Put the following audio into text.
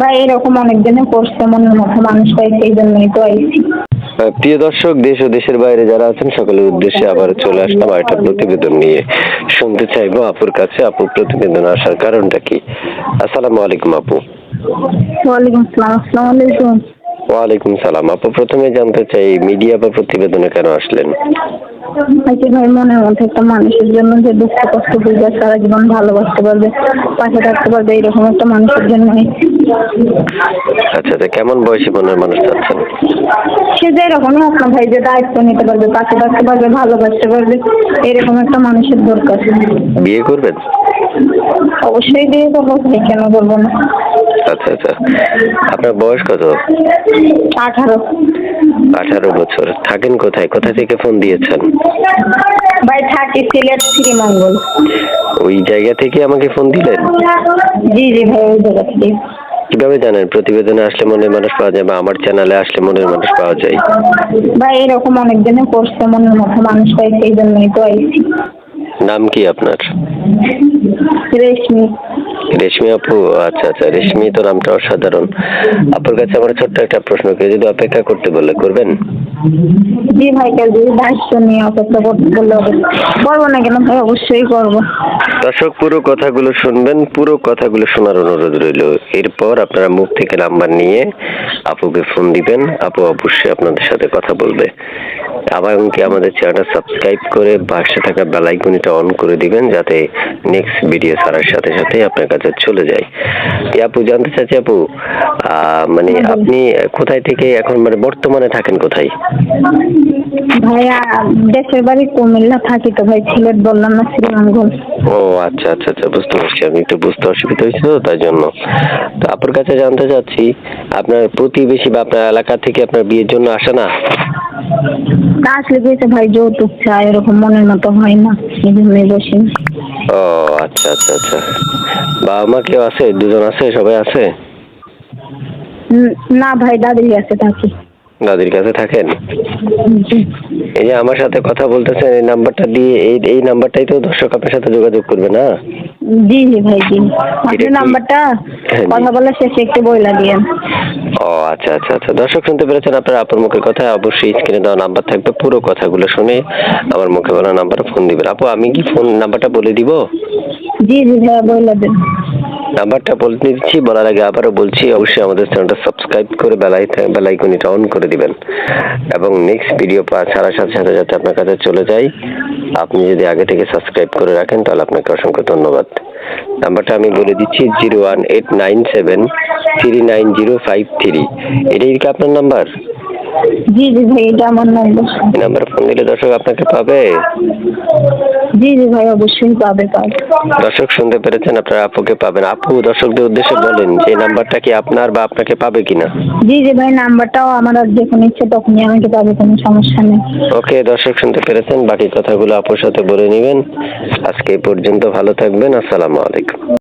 ভাই এরকম অনেকদিনে করছে মনের মতো মানুষ পাইছে, এই জন্যই তো আইছি। প্রিয় দর্শক, দেশ ও দেশের বাইরে যারা আছেন সকলের উদ্দেশ্যে আবার চলে আসলাম একটা প্রতিবেদন নিয়ে। শুনতে চাইবো আপুর কাছে, আপু প্রতিবেদন আসার কারণটা কি? আসসালামু আলাইকুম আপু। ওয়ালাইকুম আসসালাম। আসসালামু আলাইকুম। ওয়ালাইকুম সালাম। আপু প্রথমে জানতে চাই মিডিয়া বা প্রতিবেদনে কেন আসলেন? আজকে ভাই মনের মধ্যে একটা মানুষের জন্য যে দুঃখ কষ্ট বুঝবে, সারা জীবন ভালোবাসতে পারবে, পাশে থাকতে পারবে, এরকম একটা মানুষের জন্য। আচ্ছা আচ্ছা, কেমন বয়সী মনের মানুষ চাচ্ছেন? সে যে এরকমই হোক না ভাই, যে দায়িত্ব নিতে পারবে, পাশে থাকতে পারবে, ভালোবাসতে পারবে, এরকম একটা মানুষের দরকার। বিয়ে করবেন? অবশ্যই বিয়ে করবো ভাই, কেন করবো না। আচ্ছা আচ্ছা, আপনার বয়স কত? 18। 18 বছর। থাকেন কোথায়? কোথা থেকে ফোন দিয়েছেন? ভাই থাকি সিলেট শ্রীমঙ্গল। ওই জায়গা থেকে আমাকে ফোন দিলেন? জি জি ভাই, ওই জায়গা থেকে। কিভাবে জানেন প্রতিবেদনে আসলে মনের মানুষ পাওয়া যায় বা আমার চ্যানেলে আসলে মনের মানুষ পাওয়া যায়? ভাই এরকম অনেকদিনে করছে মনের মতো মানুষ পাইছে, এই জন্যই তো আইছি। নাম কি আপনার? রেশমি। রেশমি আপু। আচ্ছা আচ্ছা, রেশমি তো নামটা অসাধারণ। আপুর কাছে আমার ছোট্ট একটা প্রশ্ন, কেউ যদি অপেক্ষা করতে বলে করবেন? জি ভাই, কেউ যদি দায়িত্ব নিয়ে অপেক্ষা করতে বললে করবো না কেন ভাই, অবশ্যই করবো। দর্শক পুরো কথাগুলো শুনবেন, পুরো কথাগুলো শোনার অনুরোধ রইল। এরপর আপনারা মুখ থেকে নাম্বার নিয়ে আপুকে ফোন দিবেন, আপু অবশ্যই আপনাদের সাথে কথা বলবে। আবার এমনকি আমাদের চ্যানেলটা সাবস্ক্রাইব করে পাশে থাকা বেল আইকনটা অন করে দিবেন, যাতে নেক্সট ভিডিও ছাড়ার সাথে সাথে আপনার কাছে চলে যায়। আপু জানতে চাচ্ছি আপু, মানে আপনি কোথায় থেকে এখন মানে বর্তমানে থাকেন কোথায়? ভাইয়া দেশের বাড়ি কুমিল্লা, থাকি তো ভাই সিলেট, বললাম না শ্রীমঙ্গল। ও আচ্ছা আচ্ছা আচ্ছা, বুঝতে পারছি। আমি একটু বুঝতে অসুবিধা হয়েছিল তাই জন্য। তো আপনার কাছে জানতে চাচ্ছি, আপনার প্রতিবেশী বা আপনার এলাকা থেকে আপনার বিয়ের জন্য আসে না? তা আসলে গেছে ভাই, যৌতুক চাই, এরকম মনের মতো হয় না, এই জন্যই বসি। ও আচ্ছা আচ্ছা আচ্ছা, বাবা মা কেউ আছে? দুজন আছে? সবাই আছে? না ভাই, দাদির কাছে থাকি। দাদির কাছে থাকেন? এই যে আমার সাথে কথা বলতেছেন, এই নাম্বারটা দিয়ে এই নাম্বারটাই তো দর্শক আপনার সাথে যোগাযোগ করবে না? জি জি ভাই, জি। আপনি নাম্বারটা কথা বলার শেষে একটু বইলা দিয়েন। ও আচ্ছা আচ্ছা আচ্ছা, দর্শক শুনতে পেরেছেন আপনার আপুর মুখের কথা। অবশ্যই স্ক্রিনে দেওয়া নাম্বার থাকবে, পুরো কথাগুলো শুনে আমার মুখে বলা নাম্বারে ফোন দিবেন। আপু আমি কি ফোন নাম্বারটা বলে দিব? জি জি ভাইয়া, বইলা দেন। নাম্বারটা বলে দিচ্ছি, বলার আগে আবারও বলছি, অবশ্যই আমাদের চ্যানেলটা সাবস্ক্রাইব করে বেল আইকনটা অন করে দিবেন, এবং নেক্সট ভিডিও ছাড়ার সাথে সাথে যাতে আপনার কাছে চলে যায়। আপনি যদি আগে থেকে সাবস্ক্রাইব করে রাখেন তাহলে আপনাকে অসংখ্য ধন্যবাদ। নাম্বারটা আমি বলে দিচ্ছি, 01897390533। এটাই কি আপনার নাম্বার? জি জি ভাই, এটা আমার নাম্বার। এই নাম্বারে ফোন দিলে দর্শক আপনাকে পাবে? জি জি ভাই, অবশ্যই পাবে। দর্শক শুনতে পেরেছেন, আপনার আপুকে পাবেন। আপু দর্শকদের উদ্দেশ্যে বলেন যে নাম্বারটা কি আপনার বা আপনাকে পাবে কিনা? জি জি ভাই, নাম্বারটাও আমার, আর যখন ইচ্ছে তখনই আমাকে পাবে, কোনো সমস্যা নেই। ওকে, দর্শক শুনতে পেরেছেন, বাকি কথাগুলো আপুর সাথে বলে নেবেন। আজকে এই পর্যন্ত, ভালো থাকবেন। আসসালামু আলাইকুম।